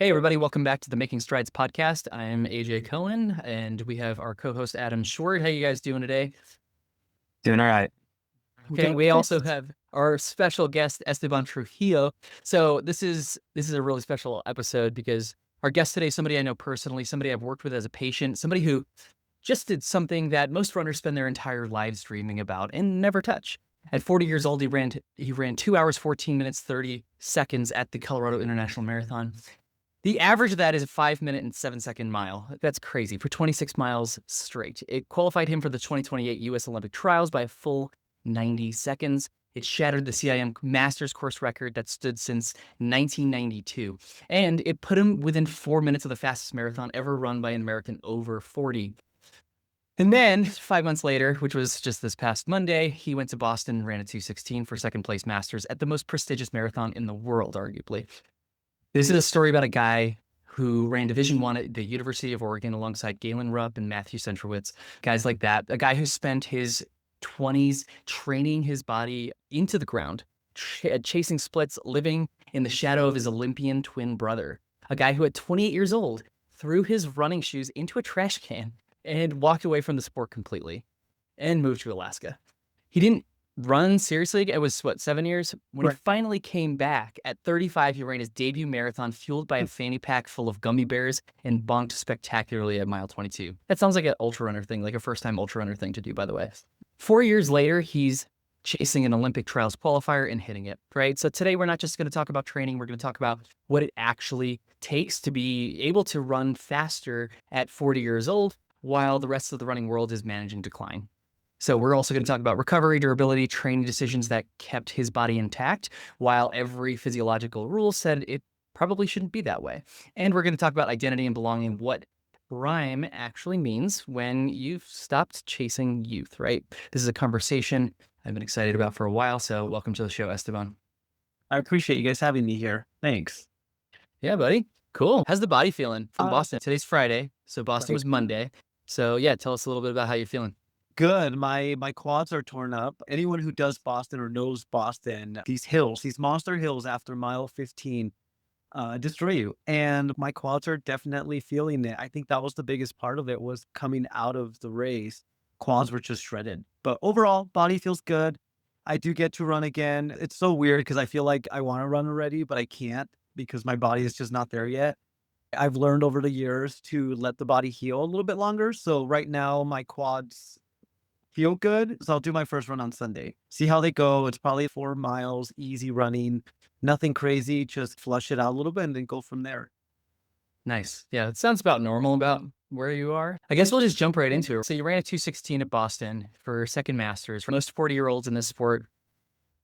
Hey, everybody, welcome back to the Making Strides podcast. I'm AJ Cohen, and we have our co host Adam Schwerdt. How you guys doing today? Doing all right. Okay, we also have our special guest Esteban Trujillo. So this is a really special episode because our guest today is somebody I know personally, somebody I've worked with as a patient, somebody who just did something that most runners spend their entire lives dreaming about and never touch. At 40 years old, he ran 2 hours 14 minutes 30 seconds at the Colorado International Marathon. The average of that is a 5 minute and 7 second mile. That's crazy for 26 miles straight. It qualified him for the 2028 U.S. Olympic trials by a full 90 seconds. It shattered the CIM Masters course record that stood since 1992. And it put him within 4 minutes of the fastest marathon ever run by an American over 40. And then 5 months later, which was just this past Monday, he went to Boston and ran a 2:16 for second place Masters at the most prestigious marathon in the world, arguably. This is a story about a guy who ran Division I at the University of Oregon alongside Galen Rupp and Matthew Centrowitz, guys like that. A guy who spent his 20s training his body into the ground, chasing splits, living in the shadow of his Olympian twin brother. A guy who at 28 years old threw his running shoes into a trash can and walked away from the sport completely and moved to Alaska. He didn't run seriously. It was 7 years when Right. he finally came back at 35. He ran his debut marathon fueled by a fanny pack full of gummy bears and bonked spectacularly at mile 22. That sounds like an ultra runner thing, like a first-time ultra runner thing to do, by the way. 4 years later, he's chasing an Olympic trials qualifier and hitting it, right? So today we're not just going to talk about training. We're going to talk about what it actually takes to be able to run faster at 40 years old while the rest of the running world is managing decline. So we're also going to talk about recovery, durability, training decisions that kept his body intact, while every physiological rule said it probably shouldn't be that way. And we're going to talk about identity and belonging, what prime actually means when you've stopped chasing youth, right? This is a conversation I've been excited about for a while, so welcome to the show, Esteban. I appreciate you guys having me here. Thanks. Yeah, buddy. Cool. How's the body feeling from Uh, Boston? Today's Friday, so Boston Right. was Monday. So yeah, tell us a little bit about how you're feeling. Good. My quads are torn up. Anyone who does Boston or knows Boston, these hills, these monster hills after mile 15, destroy you. And my quads are definitely feeling it. I think that was the biggest part of it was coming out of the race. Quads were just shredded. But overall, body feels good. I do get to run again. It's so weird because I feel like I want to run already, but I can't because my body is just not there yet. I've learned over the years to let the body heal a little bit longer. So right now my quads feel good. So I'll do my first run on Sunday. See how they go. It's probably 4 miles, easy running, nothing crazy. Just flush it out a little bit and then go from there. Nice. Yeah, it sounds about normal about where you are. I guess we'll just jump right into it. So you ran a 2:16 at Boston for second Masters. For most 40-year-olds in this sport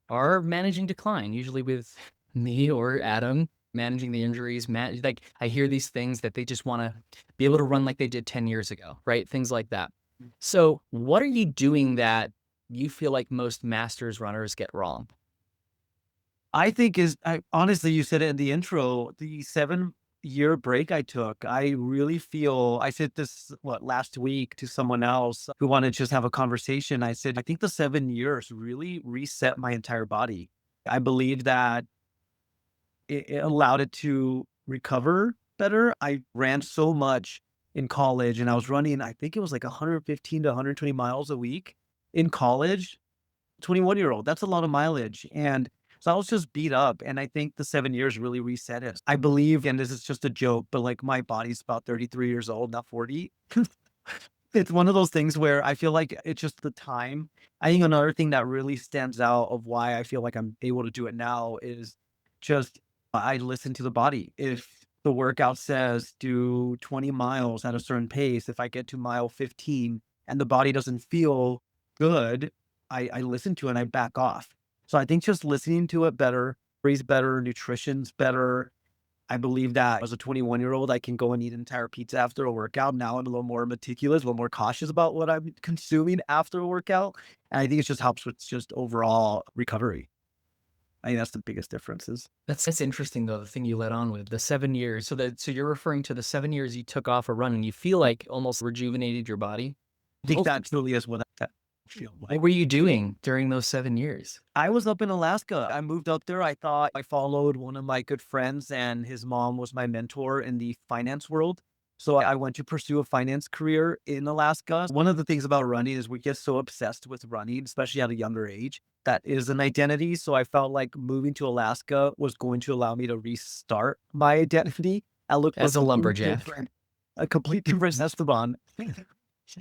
are managing decline, usually with me or Adam managing the injuries. Like I hear these things that they just want to be able to run like they did 10 years ago, right? Things like that. So what are you doing that you feel like most Masters runners get wrong? I think honestly, you said it in the intro, the 7 year break I took, I really feel, I said this, last week to someone else who wanted to just have a conversation. I said, I think the 7 years really reset my entire body. I believe that it allowed it to recover better. I ran so much in college and I was running, I think it was like 115 to 120 miles a week in college. 21-year-old, that's a lot of mileage. And so I was just beat up. And I think the 7 years really reset it. I believe, and this is just a joke, but like my body's about 33 years old, not 40. It's one of those things where I feel like it's just the time. I think another thing that really stands out of why I feel like I'm able to do it now is just I listen to the body. If the workout says do 20 miles at a certain pace, if I get to mile 15 and the body doesn't feel good, I listen to it and I back off. So I think just listening to it better, breathes better, nutrition's better. I believe that as a 21-year-old, I can go and eat an entire pizza after a workout. Now I'm a little more meticulous, a little more cautious about what I'm consuming after a workout. And I think it just helps with just overall recovery. I think that's the biggest differences. That's interesting though, the thing you led on with the 7 years. So you're referring to the 7 years you took off a run and you feel like almost rejuvenated your body. I think Oh, that truly is what. feel What like. were you doing during those 7 years? I was up in Alaska. I moved up there. I thought I followed one of my good friends, and his mom was my mentor in the finance world. So I went to pursue a finance career in Alaska. One of the things about running is we get so obsessed with running, especially at a younger age. That is an identity. So I felt like moving to Alaska was going to allow me to restart my identity and look for As a something lumberjack. different, a complete different Esteban.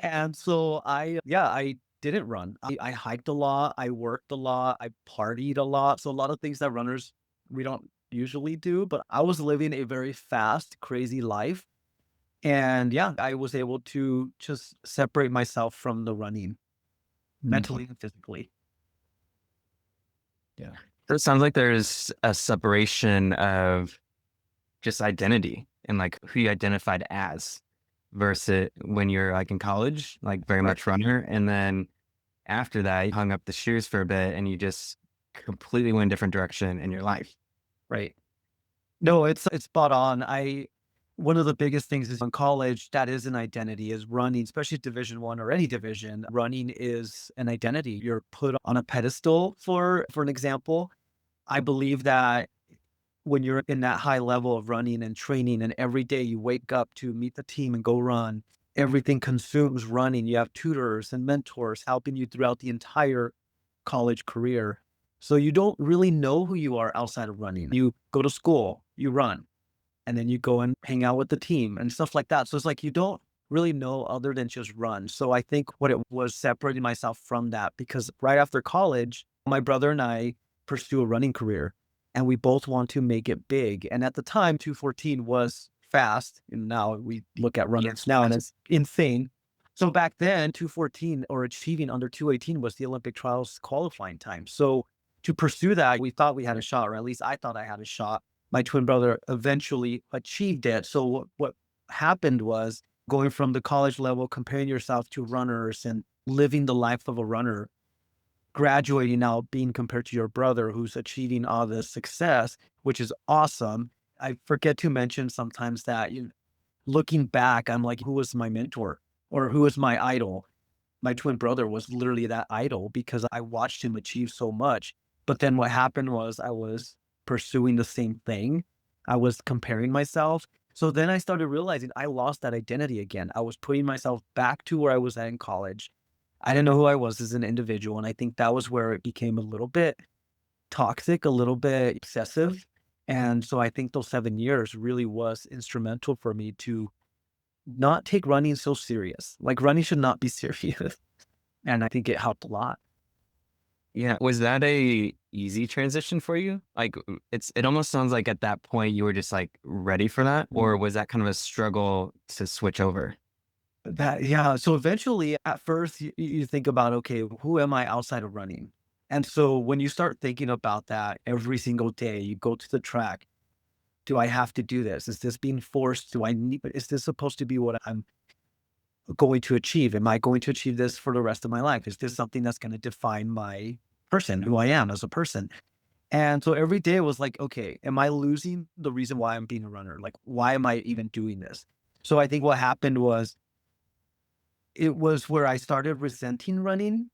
And so yeah, I didn't run. I hiked a lot. I worked a lot. I partied a lot. So a lot of things that runners, we don't usually do, but I was living a very fast, crazy life. And yeah, I was able to just separate myself from the running Mm, mentally and physically. yeah. So it sounds like there's a separation of just identity and like who you identified as versus when you're like in college, like very Right. much runner. And then after that, you hung up the shoes for a bit and you just completely went a different direction in your life. Right. No, it's spot on. I One of the biggest things is in college that is an identity is running, especially Division 1 or any division. Running is an identity. You're put on a pedestal for an example. I believe that when you're in that high level of running and training, and every day you wake up to meet the team and go run, everything consumes running. You have tutors and mentors helping you throughout the entire college career. So you don't really know who you are outside of running. You go to school, you run, and then you go and hang out with the team and stuff like that. So it's like you don't really know other than just run. So I think what it was separating myself from that, because right after college, my brother and I pursue a running career and we both want to make it big. And at the time, 2:14 was fast. And now we look at runners now and it's insane. So back then, 2:14 or achieving under 2:18 was the Olympic trials qualifying time. So to pursue that, we thought we had a shot, or at least I thought I had a shot. My twin brother eventually achieved it. So what happened was going from the college level, comparing yourself to runners and living the life of a runner, graduating now being compared to your brother who's achieving all this success, which is awesome. I forget to mention sometimes that looking back, I'm like, who was my mentor or who was my idol? My twin brother was literally that idol because I watched him achieve so much. But then what happened was I was pursuing the same thing. I was comparing myself. So then I started realizing I lost that identity again. I was putting myself back to where I was at in college. I didn't know who I was as an individual. And I think that was where it became a little bit toxic, a little bit excessive. And so I think those 7 years really was instrumental for me to not take running so serious. Like running should not be serious. And I think it helped a lot. Yeah. Was that a easy transition for you? Like it almost sounds like at that point you were just like ready for that, or was that kind of a struggle to switch over? Yeah. So eventually, at first, you think about, okay, who am I outside of running? And so when you start thinking about that every single day, you go to the track. Do I have to do this? Is this being forced? Is this supposed to be what I'm going to achieve? Am I going to achieve this for the rest of my life? Is this something that's going to define my person, who I am as a person? And so every day was like, okay, am I losing the reason why I'm being a runner? Like, why am I even doing this? So I think what happened was it was where I started resenting running.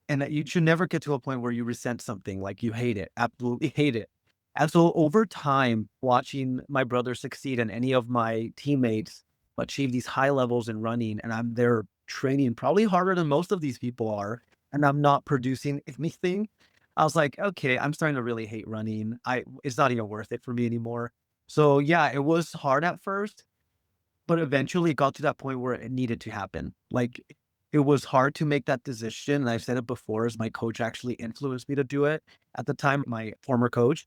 And that you should never get to a point where you resent something, like you hate it, absolutely hate it. And so over time, watching my brother succeed and any of my teammates achieve these high levels in running, and I'm there training probably harder than most of these people are, and I'm not producing anything. I was like, okay, I'm starting to really hate running. It's not even worth it for me anymore. So yeah, it was hard at first, but eventually it got to that point where it needed to happen. Like, it was hard to make that decision, and I've said it before, as my coach actually influenced me to do it at the time, my former coach,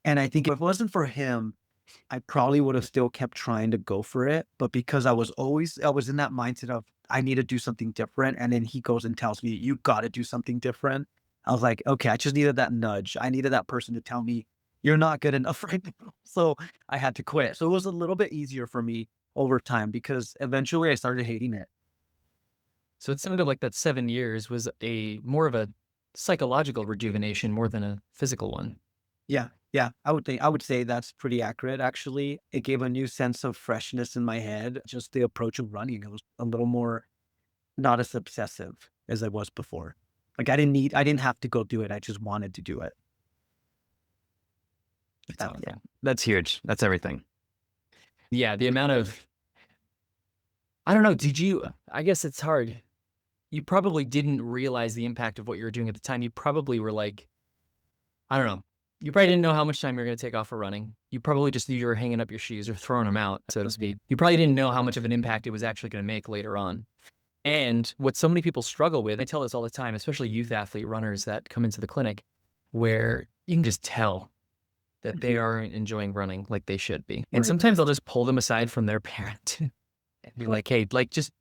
and I think if it wasn't for him, I probably would have still kept trying to go for it, but because I was in that mindset of, "I need to do something different," and then he goes and tells me, "You gotta do something different." I was like, "Okay," I just needed that nudge. I needed that person to tell me, "You're not good enough right now." So, I had to quit. So, it was a little bit easier for me over time because eventually I started hating it. So it sounded like that 7 years was a more of a psychological rejuvenation more than a physical one. Yeah, yeah, I would say that's pretty accurate, actually. It gave a new sense of freshness in my head, just the approach of running. It was a little more not as obsessive. as I was before. Like I didn't have to go do it. I just wanted to do it. Yeah, that's huge. That's everything. Yeah, the amount of, I don't know, I guess it's hard. You probably didn't realize the impact of what you were doing at the time. You probably were like, I don't know. You probably didn't know how much time you were going to take off for running. You probably just knew you were hanging up your shoes or throwing them out, so to speak. You probably didn't know how much of an impact it was actually going to make later on. And what so many people struggle with, I tell this all the time, especially youth athlete runners that come into the clinic, where you can just tell that they aren't enjoying running like they should be. And sometimes I'll just pull them aside from their parent and be like, hey, like, just,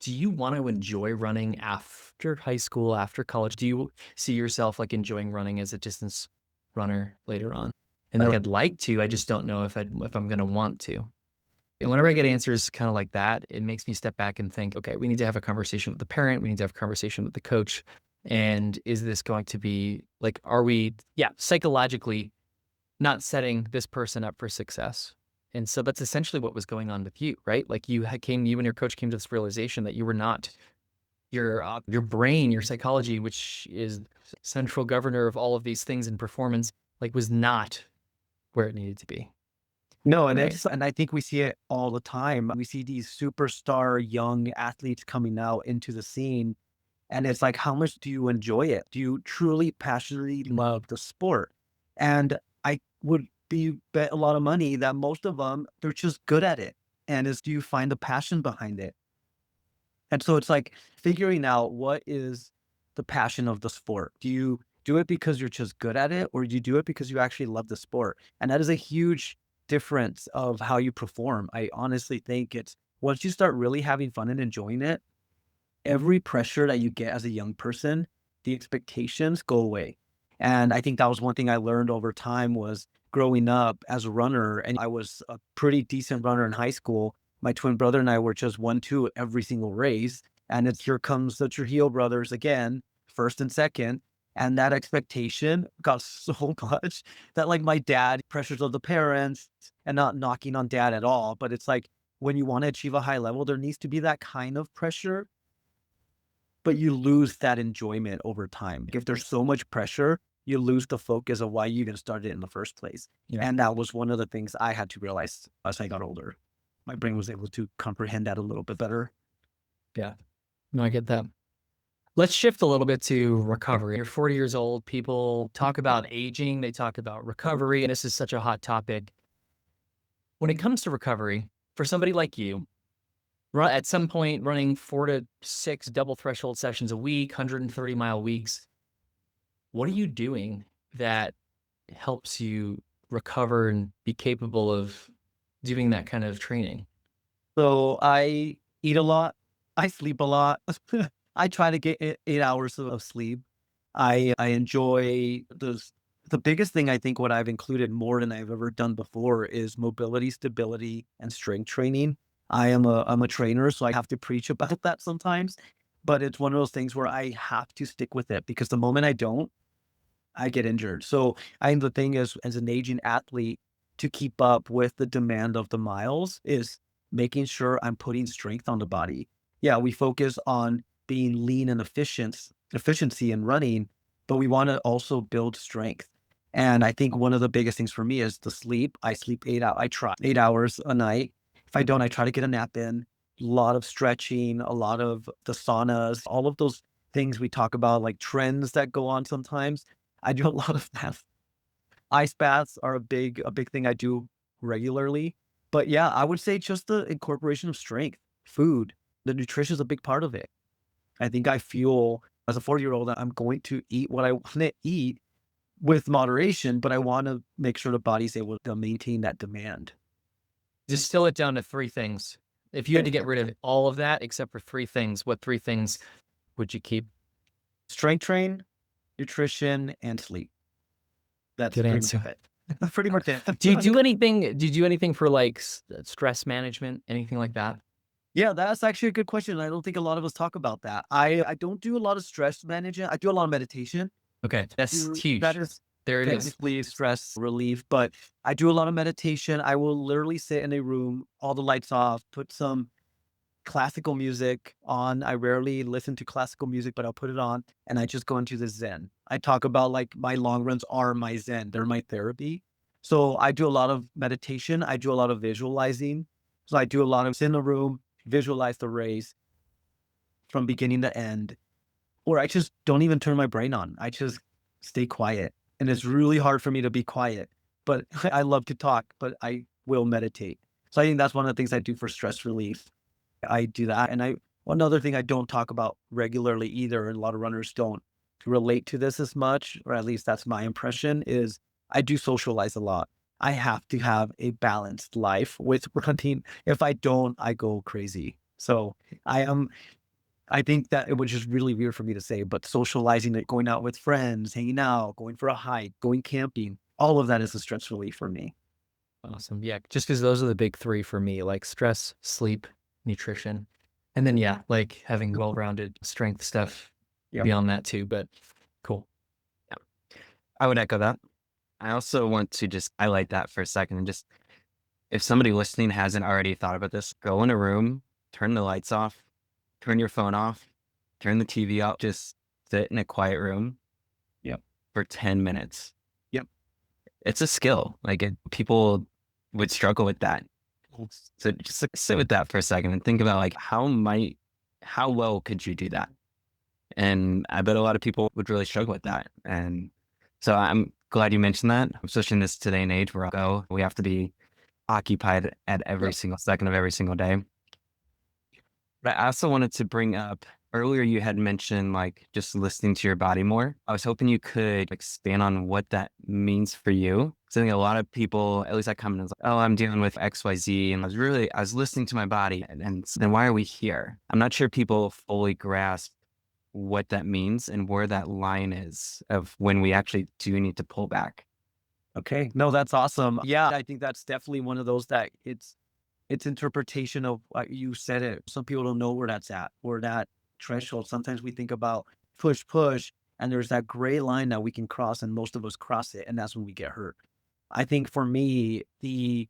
do you want to enjoy running after high school, after college? Do you see yourself like enjoying running as a distance runner later on? And they're like, I'd like to, I just don't know if I'm going to want to. And whenever I get answers kind of like that, it makes me step back and think, okay, we need to have a conversation with the parent. We need to have a conversation with the coach. And is this going to be like, are we, psychologically not setting this person up for success? And so that's essentially what was going on with you, right? Like you and your coach came to this realization that you were not, your brain, your psychology, which is central governor of all of these things in performance, like was not where it needed to be. No, and and I think we see it all the time. We see these superstar young athletes coming out into the scene, and it's like, how much do you enjoy it? Do you truly passionately love the sport? And I would bet a lot of money that most of them, they're just good at it. And do you find the passion behind it? And so it's like figuring out what is the passion of the sport. Do you do it because you're just good at it, or do you do it because you actually love the sport? And that is a huge difference of how you perform. I honestly think it's once you start really having fun and enjoying it, every pressure that you get as a young person, the expectations go away. And I think that was one thing I learned over time was growing up as a runner, and I was a pretty decent runner in high school. My twin brother and I were just 1-2 every single race. And it's here comes the Trujillo brothers again, first and second. And that expectation got so much that like my dad, pressures of the parents, and not knocking on dad at all. But it's like when you want to achieve a high level, there needs to be that kind of pressure, but you lose that enjoyment over time. If there's so much pressure, you lose the focus of why you even started in the first place. Yeah. And that was one of the things I had to realize as I got older. My brain was able to comprehend that a little bit better. Yeah. No, I get that. Let's shift a little bit to recovery. You're 40 years old. People talk about aging. They talk about recovery. And this is such a hot topic. When it comes to recovery, for somebody like you, at some point running 4 to 6 double threshold sessions a week, 130-mile weeks, what are you doing that helps you recover and be capable of doing that kind of training? So I eat a lot. I sleep a lot. I try to get 8 hours of sleep. I enjoy those. The biggest thing I think what I've included more than I've ever done before is mobility, stability, and strength training. I'm a trainer, so I have to preach about that sometimes. But it's one of those things where I have to stick with it because the moment I don't, I get injured. So the thing is, as an aging athlete, to keep up with the demand of the miles is making sure I'm putting strength on the body. Yeah, we focus on being lean and efficiency in running, but we want to also build strength. And I think one of the biggest things for me is the sleep. I sleep 8 hours. I try 8 hours a night. If I don't, I try to get a nap in. A lot of stretching, a lot of the saunas, all of those things we talk about, like trends that go on sometimes. I do a lot of that. Ice baths are a big thing I do regularly. But yeah, I would say just the incorporation of strength, food, the nutrition is a big part of it. I think I feel as a 40-year-old, I'm going to eat what I want to eat with moderation, but I want to make sure the body's able to maintain that demand. Distill it down to 3 things. If you had to get rid of all of that except for 3 things, what 3 things would you keep? Strength train, nutrition, and sleep. That's Good pretty answer. much it. That's pretty much it. Do you do anything for like stress management, anything like that? Yeah, that's actually a good question. I don't think a lot of us talk about that. I don't do a lot of stress management. I do a lot of meditation. Okay, that's huge. That is There it is. technically stress relief, but I do a lot of meditation. I will literally sit in a room, all the lights off, put some classical music on. I rarely listen to classical music, but I'll put it on and I just go into the Zen. I talk about like my long runs are my Zen. They're my therapy. So I do a lot of meditation. I do a lot of visualizing. So I do a lot of sit in a room, visualize the race from beginning to end, or I just don't even turn my brain on. I just stay quiet. And it's really hard for me to be quiet, but I love to talk, but I will meditate. So I think that's one of the things I do for stress relief. I do that. And one other thing I don't talk about regularly either, and a lot of runners don't relate to this as much, or at least that's my impression, is I do socialize a lot. I have to have a balanced life with running. If I don't, I go crazy. So I am I think that it was just really weird for me to say, but socializing, like going out with friends, hanging out, going for a hike, going camping, all of that is a stress relief for me. Awesome. Yeah, just because those are the big three for me, like stress, sleep, nutrition, and then yeah, like having well-rounded strength stuff Yep. beyond that too. But cool. I would echo that. I also want to just highlight that for a second and just, if somebody listening hasn't already thought about this, go in a room, turn the lights off, turn your phone off, turn the TV off, just sit in a quiet room. Yep. For 10 minutes. Yep. It's a skill. Like people would struggle with that. So just like, sit with that for a second and think about like how well could you do that? And I bet a lot of people would really struggle with that. And so I'm glad you mentioned that, especially in this today and age where we have to be occupied at every Yep. single second of every single day. But I also wanted to bring up earlier, you had mentioned like just listening to your body more. I was hoping you could expand on what that means for you. So I think a lot of people, at least I come in as like, oh, I'm dealing with XYZ. And I was listening to my body. And so then why are we here? I'm not sure people fully grasp what that means and where that line is of when we actually do need to pull back. Okay. No, that's awesome. Yeah, I think that's definitely one of those that it's interpretation of you said it. Some people don't know where that's at, or that threshold. Sometimes we think about push, and there's that gray line that we can cross, and most of us cross it, and that's when we get hurt. I think for me, the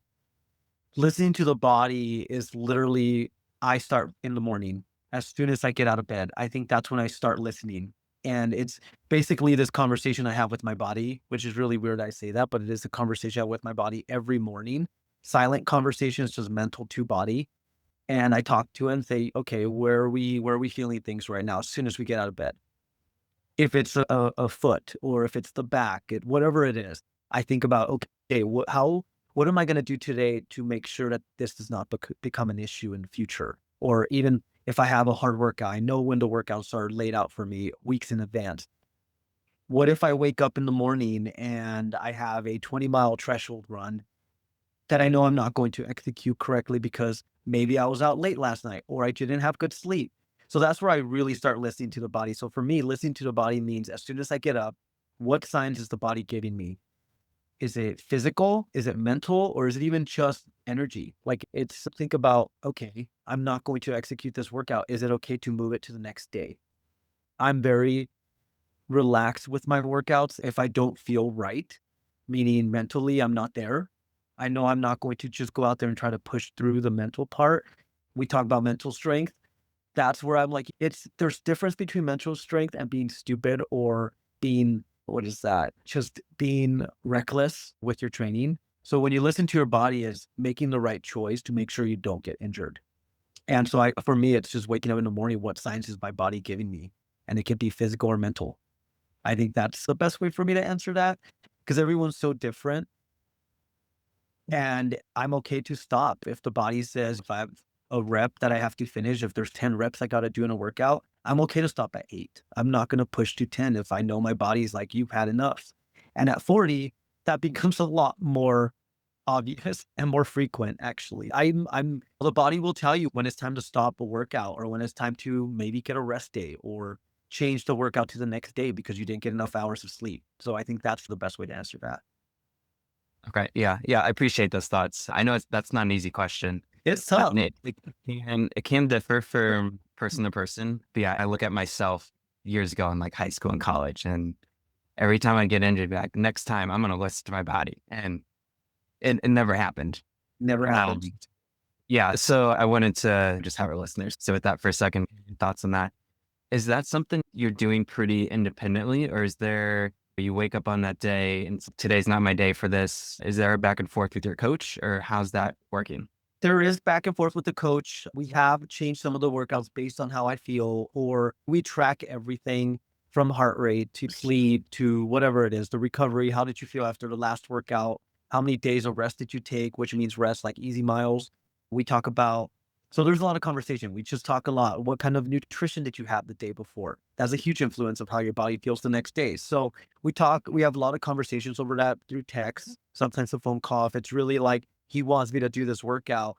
listening to the body is literally, I start in the morning. As soon as I get out of bed, I think that's when I start listening. And it's basically this conversation I have with my body, which is really weird I say that, but it is a conversation I have with my body every morning. Silent conversations, just mental to body. And I talk to it and say, okay, where are we feeling things right now as soon as we get out of bed? If it's a foot, or if it's the back, whatever it is, I think about, okay, what am I going to do today to make sure that this does not become an issue in the future? Or even if I have a hard workout, I know when the workouts are laid out for me weeks in advance. What if I wake up in the morning and I have a 20-mile threshold run that I know I'm not going to execute correctly because maybe I was out late last night or I didn't have good sleep? So that's where I really start listening to the body. So for me, listening to the body means as soon as I get up, what signs is the body giving me? Is it physical? Is it mental? Or is it even just energy? Like, it's think about, okay, I'm not going to execute this workout. Is it okay to move it to the next day? I'm very relaxed with my workouts if I don't feel right, meaning mentally I'm not there. I know I'm not going to just go out there and try to push through the mental part. We talk about mental strength. That's where I'm like, there's difference between mental strength and being stupid, or being, what is that? Just being reckless with your training. So when you listen to your body, is making the right choice to make sure you don't get injured. And so for me, it's just waking up in the morning. What signs is my body giving me? And it can be physical or mental. I think that's the best way for me to answer that, because everyone's so different. And I'm okay to stop if the body says, if I have a rep that I have to finish, if there's 10 reps I got to do in a workout, I'm okay to stop at 8. I'm not going to push to 10 if I know my body's like, you've had enough. And at 40, that becomes a lot more obvious and more frequent, actually. The body will tell you when it's time to stop a workout, or when it's time to maybe get a rest day, or change the workout to the next day because you didn't get enough hours of sleep. So I think that's the best way to answer that. Okay. Yeah. Yeah. I appreciate those thoughts. I know that's not an easy question. It's tough. And it can differ from person to person. But yeah, I look at myself years ago in like high school and college, and every time I get injured, like next time I'm going to listen to my body. And it never happened. Never happened. Yeah. So I wanted to just have our listeners sit with that for a second. Thoughts on that? Is that something you're doing pretty independently, or is there, you wake up on that day and today's not my day for this? Is there a back and forth with your coach, or how's that working? There is back and forth with the coach. We have changed some of the workouts based on how I feel, or we track everything from heart rate to sleep to whatever it is, the recovery. How did you feel after the last workout? How many days of rest did you take? Which means rest, like easy miles. We talk about, so there's a lot of conversation. We just talk a lot. What kind of nutrition did you have the day before? That's a huge influence of how your body feels the next day. So we have a lot of conversations over that through text, sometimes a phone call. If it's really like, he wants me to do this workout,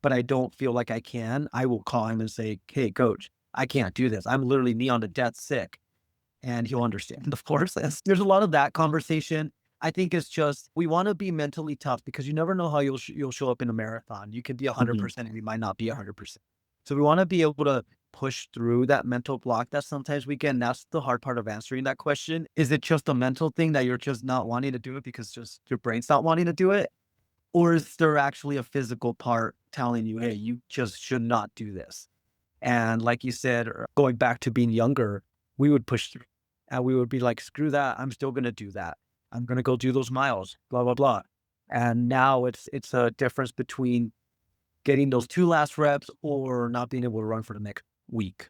but I don't feel like I can, I will call him and say, "Hey, coach, I can't do this. I'm literally neon to death sick." And he'll understand, of course. There's a lot of that conversation. I think it's just we want to be mentally tough because you never know how you'll show up in a marathon. You can be Mhm. 100% and you might not be 100%. So we want to be able to push through that mental block that sometimes we get. And that's the hard part of answering that question. Is it just a mental thing that you're just not wanting to do it because just your brain's not wanting to do it? Or is there actually a physical part telling you, "Hey, you just should not do this"? And like you said, going back to being younger, we would push through and we would be like, "Screw that. I'm still going to do that. I'm going to go do those miles, blah, blah, blah." And now it's a difference between getting those 2 last reps or not being able to run for the next week.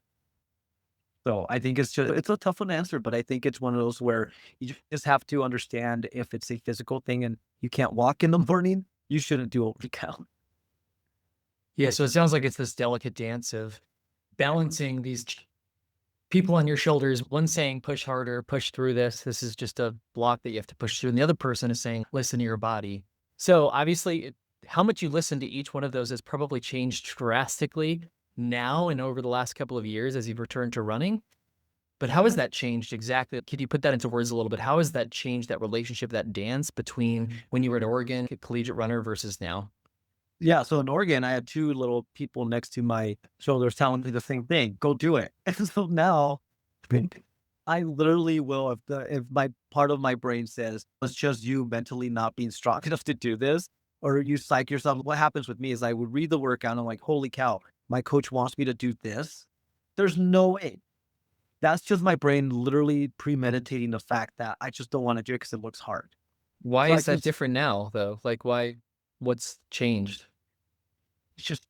So I think it's a tough one to answer, but I think it's one of those where you just have to understand if it's a physical thing and you can't walk in the morning, you shouldn't do a workout. Yeah, so it sounds like it's this delicate dance of balancing these people on your shoulders, one saying, push harder, push through this. This is just a block that you have to push through. And the other person is saying, listen to your body. So obviously, how much you listen to each one of those has probably changed drastically now and over the last couple of years as you've returned to running. But how has that changed exactly? Could you put that into words a little bit? How has that changed, that relationship, that dance between when you were at Oregon, a collegiate runner versus now? Yeah, so in Oregon, I had 2 little people next to my shoulders telling me the same thing, "Go do it." And so now, I literally will if my part of my brain says, "It's just you mentally not being strong enough to do this," or you psych yourself. What happens with me is I would read the workout and I'm like, "Holy cow, my coach wants me to do this?" There's no way. That's just my brain literally premeditating the fact that I just don't wanna do it because it looks hard. Why So I is that just different now, though? Like, what's changed? It's just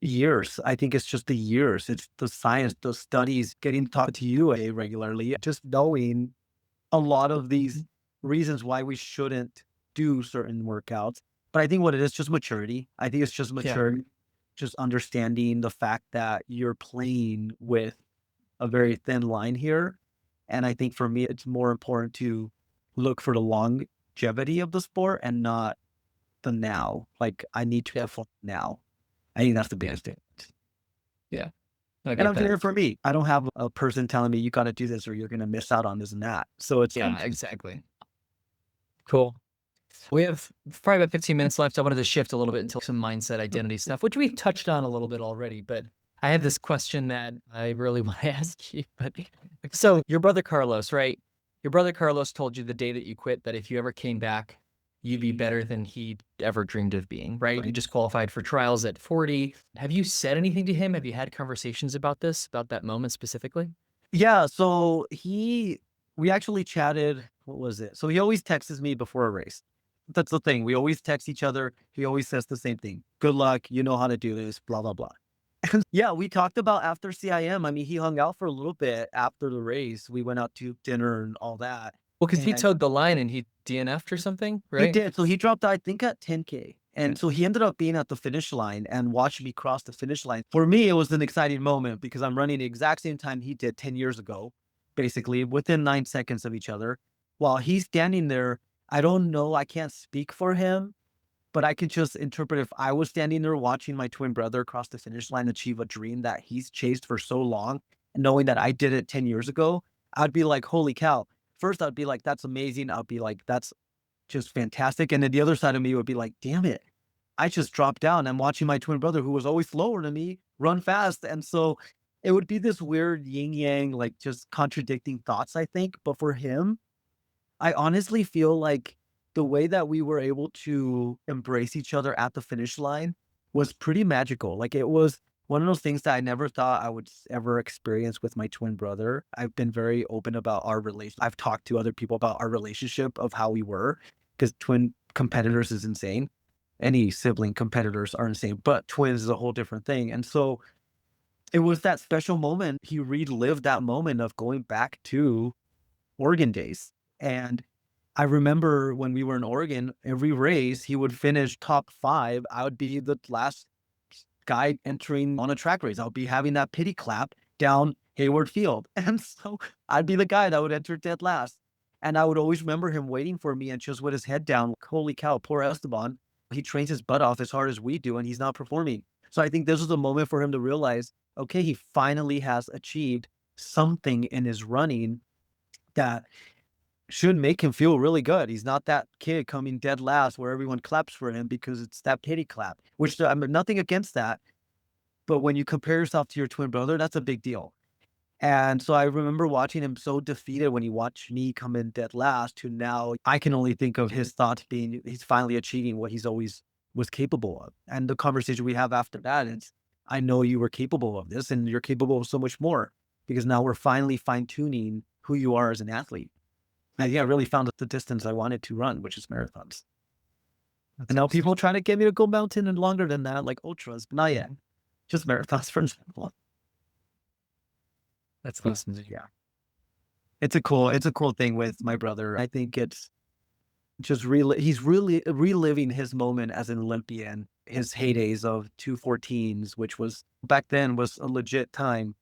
years. I think it's just the years. It's the science, the studies, getting taught to you regularly, just knowing a lot of these reasons why we shouldn't do certain workouts. But I think what it is just maturity. I think it's just Yeah. maturity, just understanding the fact that you're playing with a very thin line here. And I think for me, it's more important to look for the longevity of the sport and not the now. Like I need to Yeah. perform now. I think that's the Yeah. biggest difference. Yeah. I And get I'm doing that. it for me. I don't have a person telling me you got to do this or you're going to miss out on this and that. So it's Yeah, exactly. Cool. We have probably about 15 minutes left. I wanted to shift a little bit into some mindset identity stuff, which we've touched on a little bit already, but I have this question that I really want to ask you. But so your brother Carlos, right? Your brother Carlos told you the day that you quit that if you ever came back, you'd be better than he'd ever dreamed of being, right? You just qualified for trials at 40. Have you said anything to him? Have you had conversations about this, about that moment specifically? yeah. So we actually chatted. What was it? So he always texts me before a race. That's the thing. We always text each other. He always says the same thing. Good luck. You know how to do this, blah, blah, blah. And yeah, we talked about after CIM. I mean, he hung out for a little bit after the race. We went out to dinner and all that. Well, because he And towed the line and he DNF'd or something, he right? did. So he dropped, I think, at 10K. And so he ended up being at the finish line and watching me cross the finish line. For me, it was an exciting moment because I'm running the exact same time he did 10 years ago, basically within 9 seconds of each other. While he's standing there, I don't know, I can't speak for him, but I could just interpret if I was standing there watching my twin brother cross the finish line, achieve a dream that he's chased for so long, and knowing that I did it 10 years ago, I'd be like, holy cow. First, I'd be like, that's amazing. I'd be like, that's just fantastic. And then the other side of me would be like, damn it, I just dropped down. I'm watching my twin brother, who was always slower than me, run fast. And so it would be this weird yin yang, like just contradicting thoughts, I think. But for him, I honestly feel like the way that we were able to embrace each other at the finish line was pretty magical. Like, it was one of those things that I never thought I would ever experience with my twin brother. I've been very open about our relation. I've talked to other people about our relationship of how we were, because twin competitors is insane. Any sibling competitors are insane, but twins is a whole different thing. And so it was that special moment. He relived that moment of going back to Oregon days. And I remember when we were in Oregon, every race, he would finish top 5. I would be the last guy entering on a track race. I would be having that pity clap down Hayward Field. And so I'd be the guy that would enter dead last. And I would always remember him waiting for me and just with his head down, like, holy cow, poor Esteban. He trains his butt off as hard as we do, and he's not performing. So I think this was a moment for him to realize, okay, he finally has achieved something in his running that should make him feel really good. He's not that kid coming dead last where everyone claps for him because it's that pity clap, which I'm nothing against that. But when you compare yourself to your twin brother, that's a big deal. And so I remember watching him so defeated when he watched me come in dead last, to now I can only think of his thoughts being he's finally achieving what he's always was capable of. And the conversation we have after that is, I know you were capable of this and you're capable of so much more, because now we're finally fine tuning who you are as an athlete. And yeah, I really found the distance I wanted to run, which is marathons. That's And now awesome. people are trying to get me to go mountain and longer than that, like ultras, but not yet. Just marathons, for example. That's awesome to hear. It's a cool thing with my brother. I think it's just he's really reliving his moment as an Olympian, his heydays of 214s, which was back then was a legit time.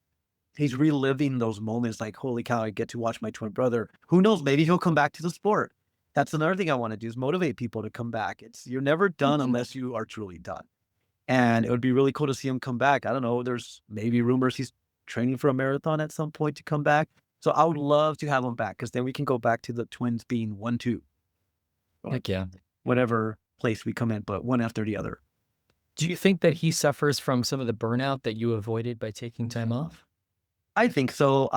He's reliving those moments like, holy cow, I get to watch my twin brother. Who knows? Maybe he'll come back to the sport. That's another thing I want to do, is motivate people to come back. You're never done unless you are truly done. And it would be really cool to see him come back. I don't know. There's maybe rumors he's training for a marathon at some point to come back. So I would love to have him back, because then we can go back to the twins being 1-2, Heck yeah. whatever place we come in, but one after the other. Do you think that he suffers from some of the burnout that you avoided by taking time off? I think so.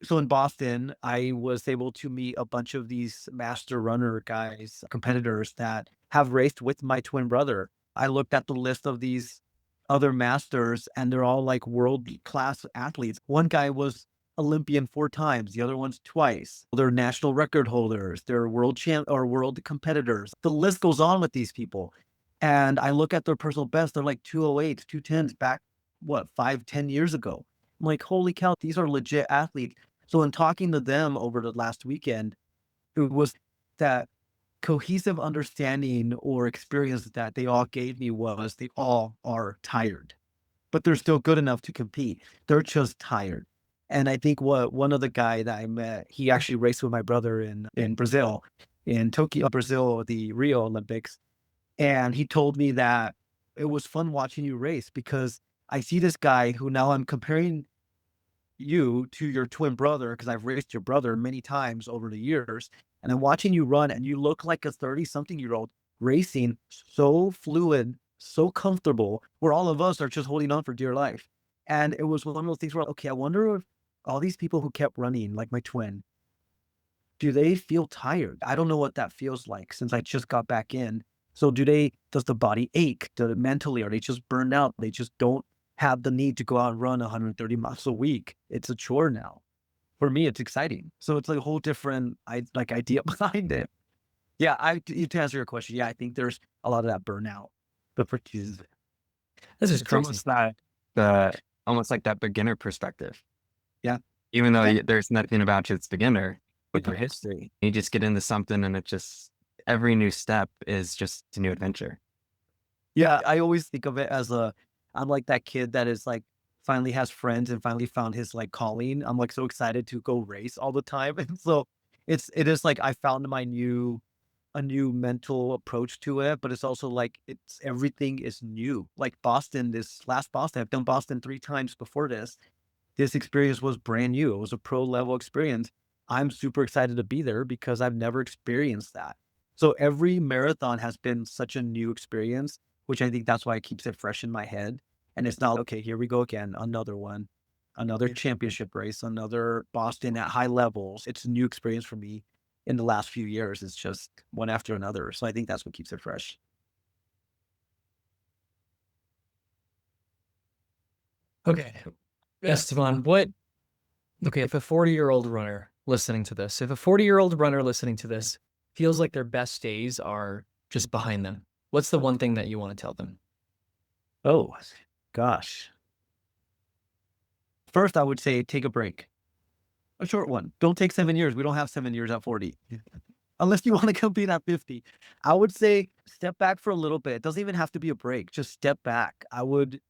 So in Boston, I was able to meet a bunch of these master runner guys, competitors that have raced with my twin brother. I looked at the list of these other masters, and they're all like world class athletes. One guy was Olympian 4 times, the other one's twice. They're national record holders, they're world champ or world competitors. The list goes on with these people. And I look at their personal best, they're like 208s, 210s back, what, 5, 10 years ago. I'm like, holy cow, these are legit athletes. So in talking to them over the last weekend, it was that cohesive understanding or experience that they all gave me was they all are tired, but they're still good enough to compete. They're just tired. And I think what one of the guy that I met, he actually raced with my brother in Brazil, in Tokyo, Brazil, the Rio Olympics. And he told me that it was fun watching you race, because I see this guy who now I'm comparing you to your twin brother, because I've raced your brother many times over the years, and I'm watching you run, and you look like a 30-something-year-old racing so fluid, so comfortable, where all of us are just holding on for dear life. And it was one of those things where, okay, I wonder if all these people who kept running, like my twin, do they feel tired? I don't know what that feels like since I just got back in. So does the body ache? Mentally, are they just burned out? They just don't have the need to go out and run 130 miles a week. It's a chore now. For me, it's exciting. So it's like a whole different idea behind it. Yeah, to answer your question, yeah, I think there's a lot of that burnout. But for Jesus, This is It's crazy. almost that the almost like that beginner perspective. yeah, Even though yeah, there's nothing about you that's beginner with your history, you just get into something and it just every new step is just a new adventure. yeah. I always think of it as I'm like that kid that is like finally has friends and finally found his like calling. I'm like so excited to go race all the time, and so it is like I found a new mental approach to it, but it's also like it's everything is new. Like Boston, this last Boston, I've done Boston 3 times before this. This experience was brand new. It was a pro level experience. I'm super excited to be there because I've never experienced that. So every marathon has been such a new experience, which I think that's why it keeps it fresh in my head. And it's not, okay, here we go again, another one, another championship race, another Boston at high levels. It's a new experience for me in the last few years. It's just one after another. So I think that's what keeps it fresh. Okay. Esteban, if a 40-year-old runner listening to this, if a 40-year-old runner listening to this feels like their best days are just behind them, what's the one thing that you want to tell them? Oh, gosh. First, I would say take a break. A short one. Don't take 7 years. We don't have 7 years at 40. Unless you want to compete at 50. I would say step back for a little bit. It doesn't even have to be a break. Just step back. I would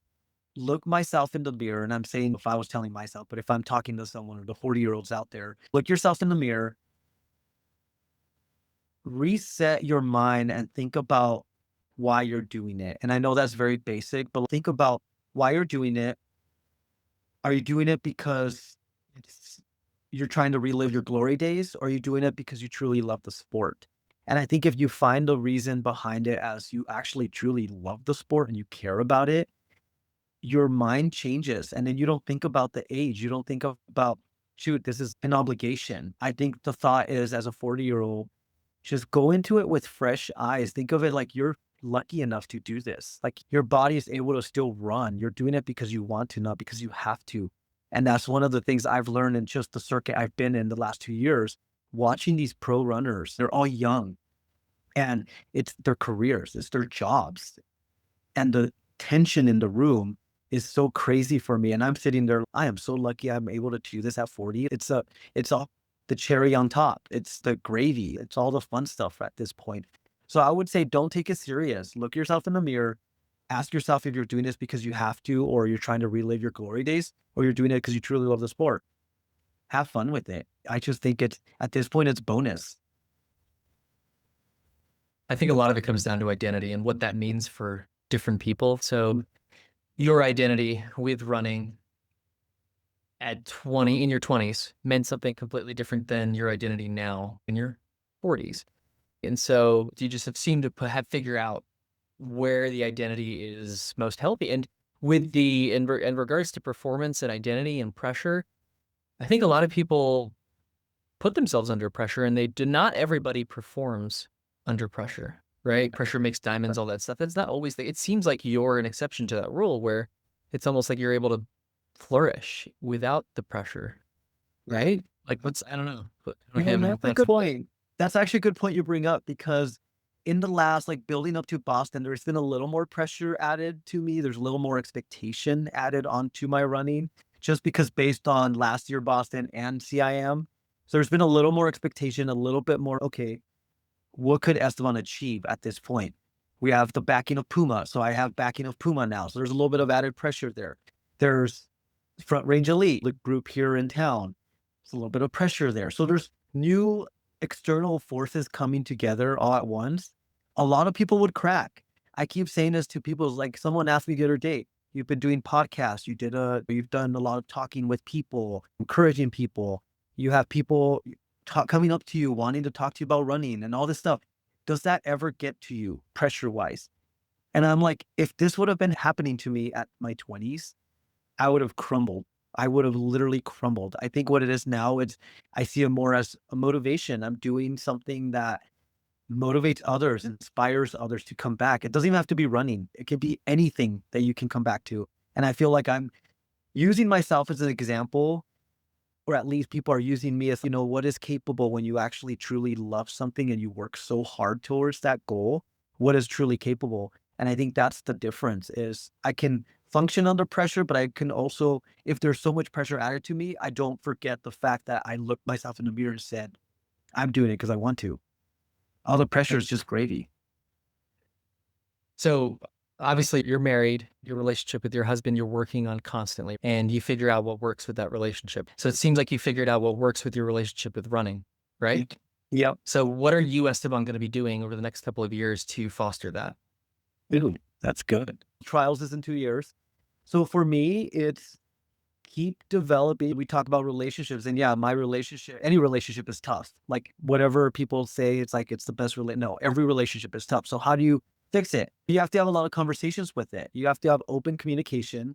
look myself in the mirror, and I'm saying if I was telling myself, but if I'm talking to someone or the 40-year-olds out there, look yourself in the mirror, reset your mind and think about why you're doing it. And I know that's very basic, but think about why you're doing it. Are you doing it because you're trying to relive your glory days, or are you doing it because you truly love the sport? And I think if you find the reason behind it as you actually truly love the sport and you care about it, your mind changes. And then you don't think about the age. You don't think about, shoot, this is an obligation. I think the thought is, as a 40-year-old, just go into it with fresh eyes. Think of it like you're lucky enough to do this. Like your body is able to still run. You're doing it because you want to, not because you have to. And that's one of the things I've learned in just the circuit I've been in the last 2 years, watching these pro runners. They're all young and it's their careers, it's their jobs. And the tension in the room is so crazy for me. And I'm sitting there, I am so lucky I'm able to do this at 40. It's all the cherry on top. It's the gravy. It's all the fun stuff at this point. So I would say don't take it serious. Look yourself in the mirror. Ask yourself if you're doing this because you have to, or you're trying to relive your glory days, or you're doing it because you truly love the sport. Have fun with it. I just think it's at this point, it's bonus. I think a lot of it comes down to identity and what that means for different people. So your identity with running at 20 in your 20s meant something completely different than your identity now in your 40s. And so you just have seemed to have figure out where the identity is most healthy. And with in regards to performance and identity and pressure, I think a lot of people put themselves under pressure, and not everybody performs under pressure, right? Pressure makes diamonds, all that stuff. That's not always it seems like you're an exception to that rule, where it's almost like you're able to flourish without the pressure, right? Like I don't know. That's a good point. That's actually a good point you bring up, because in the last, like building up to Boston, there's been a little more pressure added to me. There's a little more expectation added onto my running, just because based on last year Boston and CIM. So there's been a little more expectation, a little bit more, okay, what could Esteban achieve at this point? We have the backing of Puma. So I have backing of Puma now. So there's a little bit of added pressure there. There's Front Range Elite, the group here in town. There's a little bit of pressure there. So there's new external forces coming together all at once. A lot of people would crack. I keep saying this to people, like someone asked me the other day, you've been doing podcasts, you've done a lot of talking with people, encouraging people. You have people coming up to you, wanting to talk to you about running and all this stuff. Does that ever get to you pressure wise? And I'm like, if this would have been happening to me at my 20s, I would have crumbled. I would have literally crumbled. I think what it is now, I see it more as a motivation. I'm doing something that motivates others, inspires others to come back. It doesn't even have to be running. It can be anything that you can come back to. And I feel like I'm using myself as an example, or at least people are using me as, what is capable when you actually truly love something and you work so hard towards that goal. What is truly capable? And I think that's the difference, is I can function under pressure, but I can also, if there's so much pressure added to me, I don't forget the fact that I looked myself in the mirror and said, I'm doing it because I want to. All the pressure is just gravy. So obviously you're married, your relationship with your husband, you're working on constantly, and you figure out what works with that relationship. So it seems like you figured out what works with your relationship with running, right? Yep. So what are you, Esteban, going to be doing over the next couple of years to foster that? Ooh, that's good. Trials is in 2 years. So for me, it's keep developing. We talk about relationships, and yeah, any relationship is tough. Like whatever people say, it's like it's the best no, every relationship is tough. So how do you fix it? You have to have a lot of conversations with it. You have to have open communication.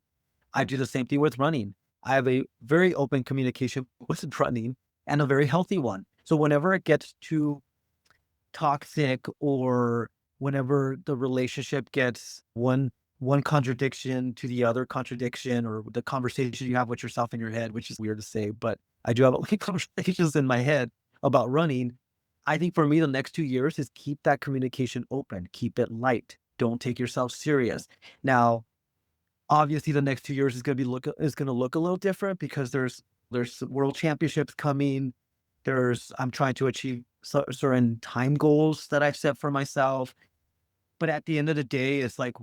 I do the same thing with running. I have a very open communication with running, and a very healthy one. So whenever it gets too toxic, or whenever the relationship gets one one contradiction to the other contradiction, or the conversation you have with yourself in your head, which is weird to say, but I do have like conversations in my head about running. I think for me, the next 2 years is keep that communication open, keep it light. Don't take yourself serious. Now, obviously, the next 2 years is going to look a little different because there's world championships coming. I'm trying to achieve certain time goals that I've set for myself. But at the end of the day, it's like,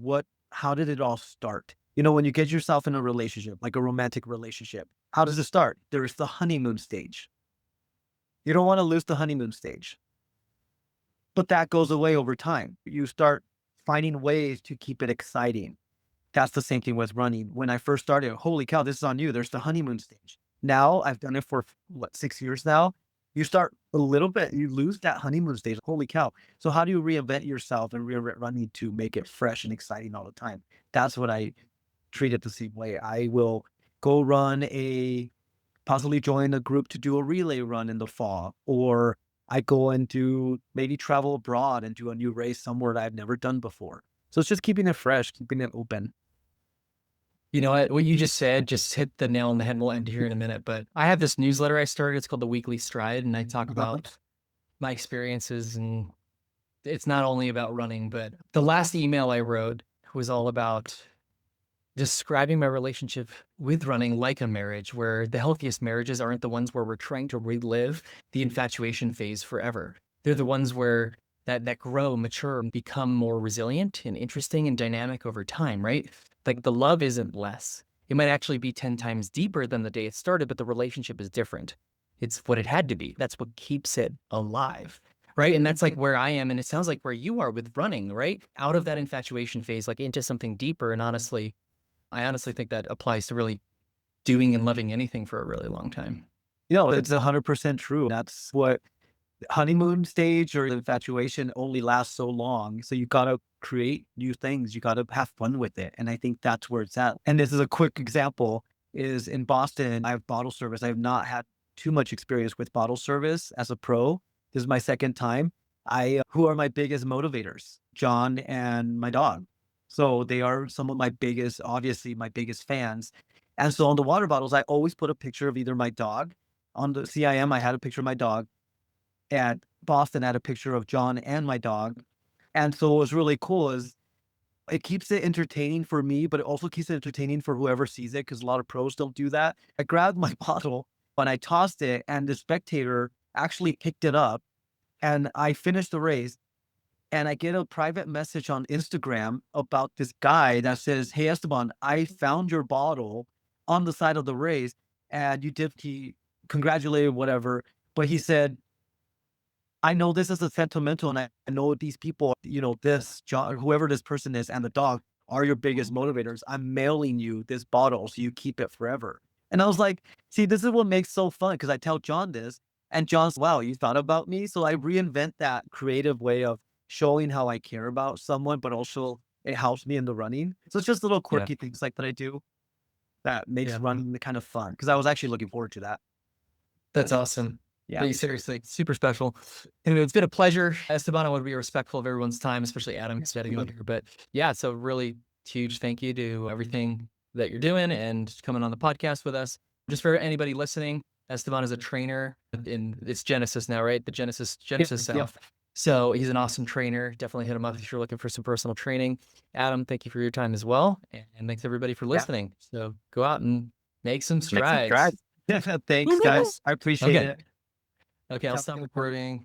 how did it all start? When you get yourself in a relationship, like a romantic relationship, how does it start? There's the honeymoon stage. You don't want to lose the honeymoon stage, but that goes away over time. You start finding ways to keep it exciting. That's the same thing with running. When I first started, holy cow, this is on you. There's the honeymoon stage. Now I've done it for 6 years now. You start a little bit, you lose that honeymoon stage. Holy cow. So how do you reinvent yourself and reinvent running to make it fresh and exciting all the time? That's what I treat it the same way. I will go possibly join a group to do a relay run in the fall, or I go and maybe travel abroad and do a new race somewhere that I've never done before. So it's just keeping it fresh, keeping it open. You know what you just said just hit the nail on the head. We'll end here in a minute, but I have this newsletter I started. It's called the Weekly Stride, and I talk about my experiences, and it's not only about running, but the last email I wrote was all about describing my relationship with running like a marriage, where the healthiest marriages aren't the ones where we're trying to relive the infatuation phase forever. They're the ones where that grow, mature, and become more resilient and interesting and dynamic over time, right? Like the love isn't less. It might actually be 10 times deeper than the day it started, but the relationship is different. It's what it had to be. That's what keeps it alive. Right. And that's like where I am. And it sounds like where you are with running, right? Out of that infatuation phase, like into something deeper. And I honestly think that applies to really doing and loving anything for a really long time. It's 100% true. That's what honeymoon stage or infatuation only lasts so long. So you got to create new things. You got to have fun with it. And I think that's where it's at. And this is a quick example is in Boston, I have bottle service. I have not had too much experience with bottle service as a pro. This is my second time. Who are my biggest motivators? John and my dog. So they are some of obviously my biggest fans. And so on the water bottles, I always put a picture of either my dog. On the CIM, I had a picture of my dog. At Boston, I had a picture of John and my dog. And so what was really cool is it keeps it entertaining for me, but it also keeps it entertaining for whoever sees it, because a lot of pros don't do that. I grabbed my bottle and I tossed it, and the spectator actually picked it up, and I finished the race. And I get a private message on Instagram about this guy that says, "Hey, Esteban, I found your bottle on the side of the race, and he congratulated, whatever." But he said, "I know this is a sentimental, and I know these people, this John, whoever this person is, and the dog are your biggest motivators. I'm mailing you this bottle so you keep it forever." And I was like, see, this is what makes so fun, because I tell John this, and John's, "Wow, you thought about me?" So I reinvent that creative way of showing how I care about someone, but also it helps me in the running. So it's just little quirky things like that I do that makes running kind of fun, because I was actually looking forward to that. That's awesome. Yeah. But seriously, super special. Anyway, it's been a pleasure. Esteban, I want to be respectful of everyone's time, especially Adam, who's getting on here. But yeah, so really huge thank you to everything that you're doing and coming on the podcast with us. Just for anybody listening, Esteban is a trainer it's Genesis now, right? The Genesis South. Yep. So he's an awesome trainer. Definitely hit him up if you're looking for some personal training. Adam, thank you for your time as well. And thanks everybody for listening. So go out and make some strides. Thanks, guys. I appreciate it. Okay, I'll stop recording.